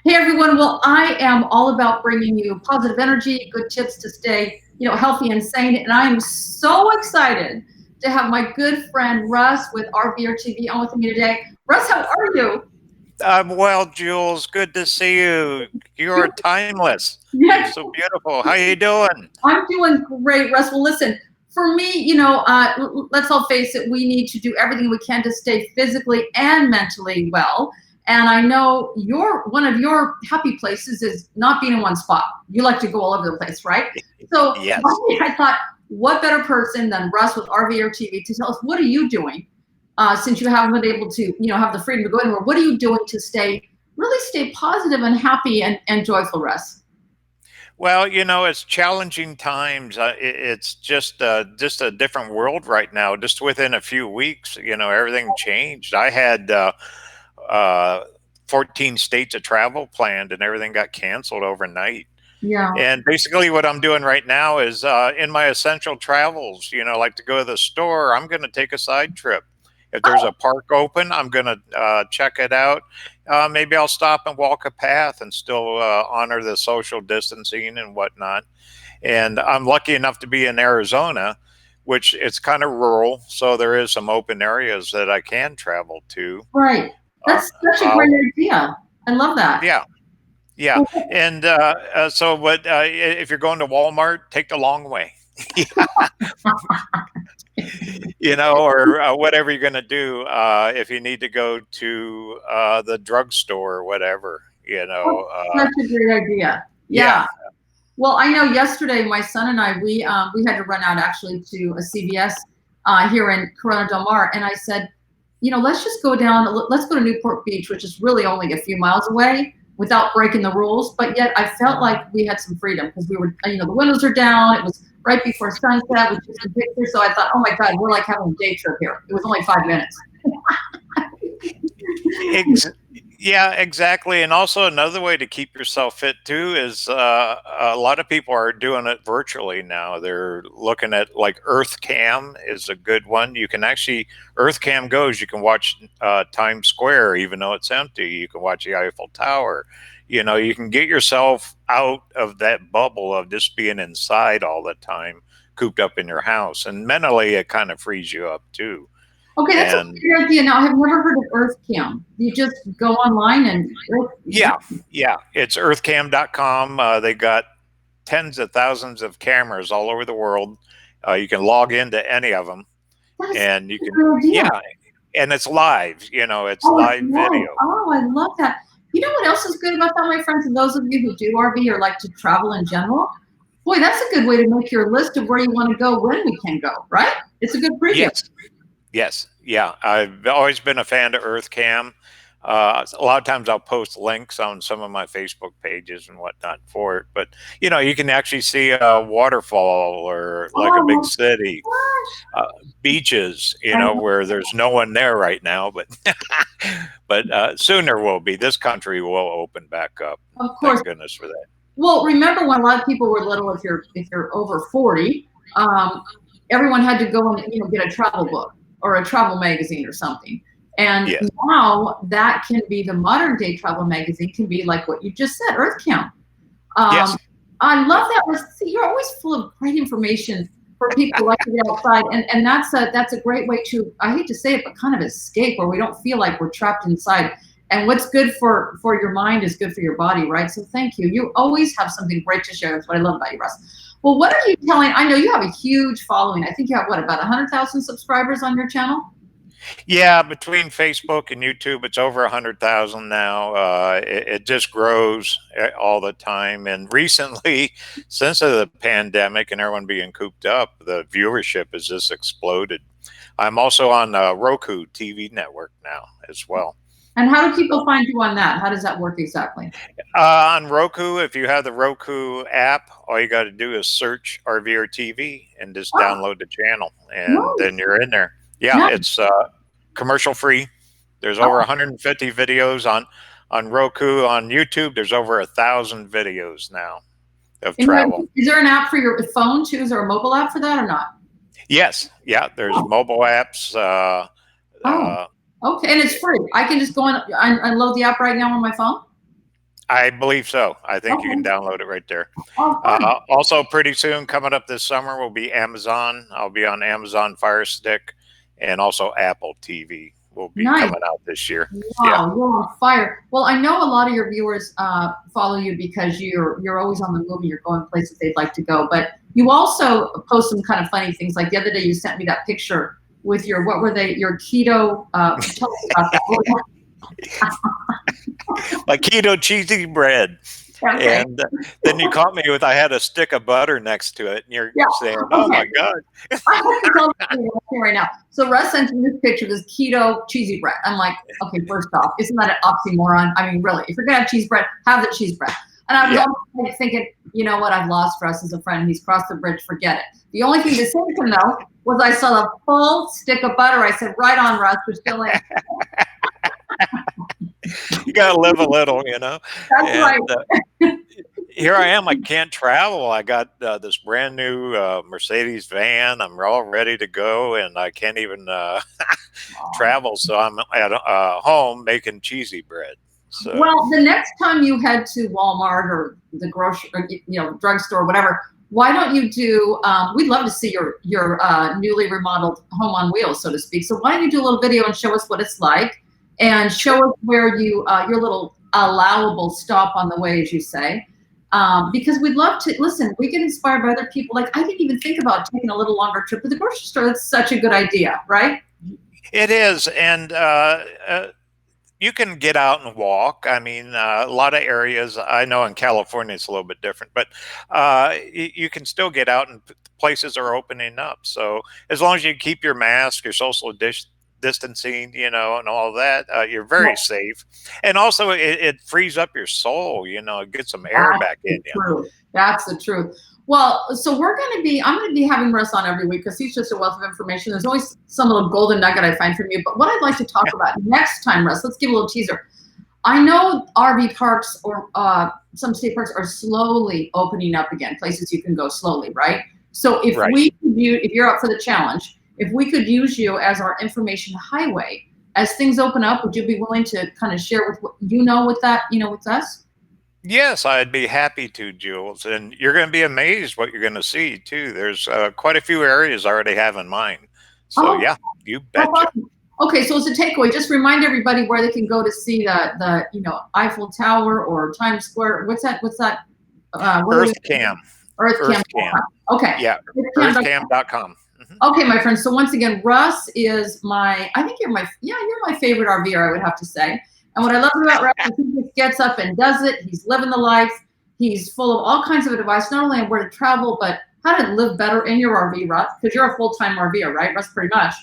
Hey everyone, well, I am all about bringing you positive energy, good tips to stay, healthy and sane. And I am so excited to have my good friend Russ with RVer TV on with me today. Russ, how are you? I'm well, Jules. Good to see you. You're timeless. You're Yes, so beautiful. How you doing? I'm doing great, Russ. Well, listen, for me, let's all face it, we need to do everything we can to stay physically and mentally well. And I know one of your happy places is not being in one spot. You like to go all over the place, right? So Yes. I thought, what better person than Russ with RVer TV to tell us what are you doing since you haven't been able to, have the freedom to go anywhere. What are you doing to really stay positive and happy and joyful, Russ? Well, it's challenging times. It's just a different world right now. Just within a few weeks, everything changed. I had uh, 14 states of travel planned, and everything got canceled overnight. Yeah. And basically, what I'm doing right now is in my essential travels, like to go to the store, I'm going to take a side trip. If there's a park open, I'm going to check it out. Maybe I'll stop and walk a path and still honor the social distancing and whatnot. And I'm lucky enough to be in Arizona, which it's kind of rural. So there is some open areas that I can travel to. Right. Uh, That's such a uh, great idea. I love that. yeah. Yeah, and so what? If you're going to Walmart, take the long way, or whatever you're going to do. If you need to go to the drugstore or whatever, Such a great idea. yeah, Yeah. Well, I know yesterday my son and I we had to run out actually to a CVS here in Corona Del Mar, and I said, let's just go down. Let's go to Newport Beach, which is really only a few miles away, without breaking the rules. But yet I felt like we had some freedom because we were, the windows are down. It was right before sunset. We took some pictures, so I thought, oh my God, we're like having a day trip here. It was only 5 minutes. Ex- yeah, exactly. And also another way to keep yourself fit too is a lot of people are doing it virtually now. They're looking at like Earth Cam is a good one. You can actually Earth Cam goes. You can watch Times Square even though it's empty. You can watch the Eiffel Tower. You can get yourself out of that bubble of just being inside all the time, cooped up in your house, and mentally it kind of frees you up too. Okay, that's a And great idea. Now, I've never heard of Earth Cam. You just go online and yeah, it's earthcam.com. They got tens of thousands of cameras all over the world. You can log into any of them, that's and you a can, good idea. yeah, and it's live. It's Oh, it's live nice. video. Oh, I love that. You know what else is good about that, my friends, and those of you who do RV or like to travel in general? Boy, that's a good way to make your list of where you want to go when we can go, right? It's a good preview. Yes, yes, yeah. I've always been a fan of EarthCam. A lot of times I'll post links on some of my Facebook pages and whatnot for it. But you can actually see a waterfall or like a big Oh city, my uh, beaches, gosh. where there's no one there right now, but but soon there will be. This country will open back up. Of course. Thank goodness for that. Well, remember when a lot of people were little, if you're over 40, everyone had to go and get a travel book or a travel magazine or something. And Yes, now that can be the modern day travel magazine can be like what you just said, Earth Count. yes, I love that. See, you're always full of great information for people who like to get outside, and that's a great way to, I hate to say it, but kind of escape where we don't feel like we're trapped inside. And what's good for your mind is good for your body, right? So thank you. You always have something great to share. That's what I love about you, Russ. Well, what are you telling? I know you have a huge following. I think you have what, about 100,000 subscribers on your channel? yeah. Between Facebook and YouTube, it's over 100,000 now. It just grows all the time. And recently, since the pandemic and everyone being cooped up, the viewership has just exploded. I'm also on Roku TV network now as well. And how do people find you on that? How does that work exactly? On Roku, if you have the Roku app, all you got to do is search RVer TV and just Oh, download the channel, and nice. then you're in there. Yeah, Nice. it's commercial free. There's over Oh, 150 videos on Roku. On YouTube, there's over 1,000 videos now of and travel. is there an app for your phone too? Is there a mobile app for that or not? Yes, yeah. There's Oh, mobile apps. oh, Uh, okay. And it's free. I can just go on and load the app right now on my phone. I believe so. I think you can Okay. download it right there. Oh, fun. Also, pretty soon, coming up this summer, will be Amazon. I'll be on Amazon Fire Stick, and also Apple TV will be Nice. coming out this year. Yeah. Wow, you're on fire. Well, I know a lot of your viewers follow you because you're always on the move and you're going places they'd like to go. But you also post some kind of funny things. Like the other day, you sent me that picture with your what were they? Your keto. Tell us about that. My keto cheesy bread. Okay. And then you caught me with I had a stick of butter next to it, and you're Yeah. saying, "Oh Okay. my God!" I have to tell you right now. So Russ sent me this picture of this keto cheesy bread. I'm like, okay, first off, isn't that an oxymoron? I mean, really, if you're gonna have cheese bread, have the cheese bread. And I was Yeah. almost thinking, you know what? I've lost Russ as a friend. He's crossed the bridge. Forget it. The only thing to say to him though was I saw the full stick of butter. I said, right on, Russ. We're still in. You gotta live a little, you know. That's And right. here I am. I can't travel. I got this brand new Mercedes van. I'm all ready to go, and I can't even travel. So I'm at home making cheesy bread. So Well, the next time you head to Walmart or the grocery, or, drugstore, whatever, why don't you do? We'd love to see your newly remodeled home on wheels, so to speak. So why don't you do a little video and show us what it's like, and show us where you your little allowable stop on the way, as you say. Because we'd love to listen. We get inspired by other people. Like I didn't even think about taking a little longer trip to the grocery store. That's such a good idea, right? it is, and you can get out and walk. I mean, a lot of areas, I know in California it's a little bit different, but you can still get out and places are opening up. So as long as you keep your mask, your social distancing, and all that, you're very safe. And also it frees up your soul, it gets some air back in you. Truth. That's the truth. Well, so I'm going to be having Russ on every week because he's just a wealth of information. There's always some little golden nugget I find from you. But what I'd like to talk about next time, Russ, let's give a little teaser. I know RV parks or some state parks are slowly opening up again, places you can go slowly, right? So if if you're up for the challenge, if we could use you as our information highway, as things open up, would you be willing to kind of share with what with us? Yes, I'd be happy to, Jules. And you're going to be amazed what you're going to see, too. There's quite a few areas I already have in mind. So, yeah, you betcha. Okay, so as a takeaway, just remind everybody where they can go to see the Eiffel Tower or Times Square. What's that? Earth Cam. Okay. Yeah, earthcam.com. Okay, my friends. So once again, Russ is I think you're my favorite RVer, I would have to say. And what I love about Russ is he just gets up and does it. He's living the life. He's full of all kinds of advice, not only on where to travel, but how to live better in your RV, Russ, because you're a full-time RVer, right, Russ, pretty much?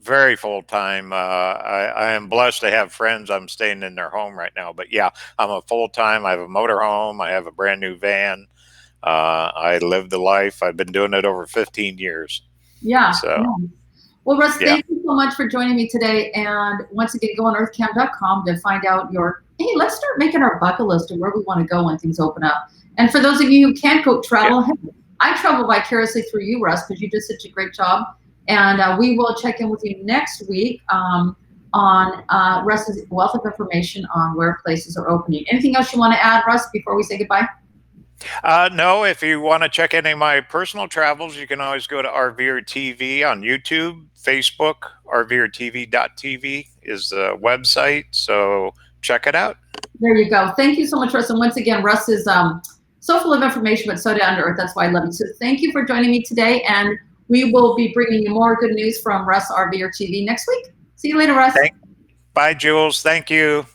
Very full-time. I am blessed to have friends. I'm staying in their home right now. But, yeah, I'm a full-time. I have a motorhome. I have a brand new van. I live the life. I've been doing it over 15 years. Yeah. So. Yeah. Well, Russ, thank you so much for joining me today. And once again, go on earthcam.com to find out let's start making our bucket list of where we want to go when things open up. And for those of you who can't go travel, I travel vicariously through you, Russ, because you did such a great job. And we will check in with you next week on Russ's wealth of information on where places are opening. Anything else you want to add, Russ, before we say goodbye? No, if you want to check any of my personal travels, you can always go to RVer TV on YouTube, Facebook. RVerTV.tv is the website, so check it out. There you go. Thank you so much, Russ. And once again, Russ is so full of information, but so down to earth. That's why I love you. So thank you for joining me today, and we will be bringing you more good news from Russ RVer TV next week. See you later, Russ. Bye, Jules. Thank you.